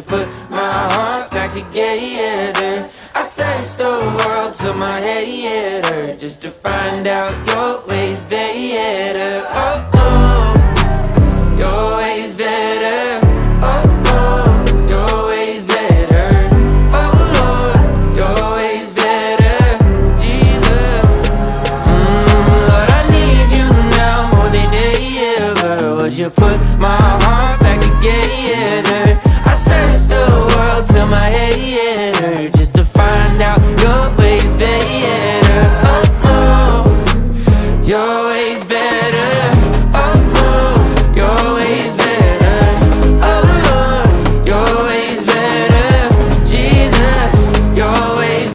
put my heart back together? I searched the world till my head hurt, just to find out your ways better. Oh, oh, your ways better. Oh, oh, your ways better. Oh, Lord, your ways better. Jesus, Lord, I need you now more than ever. Would you put my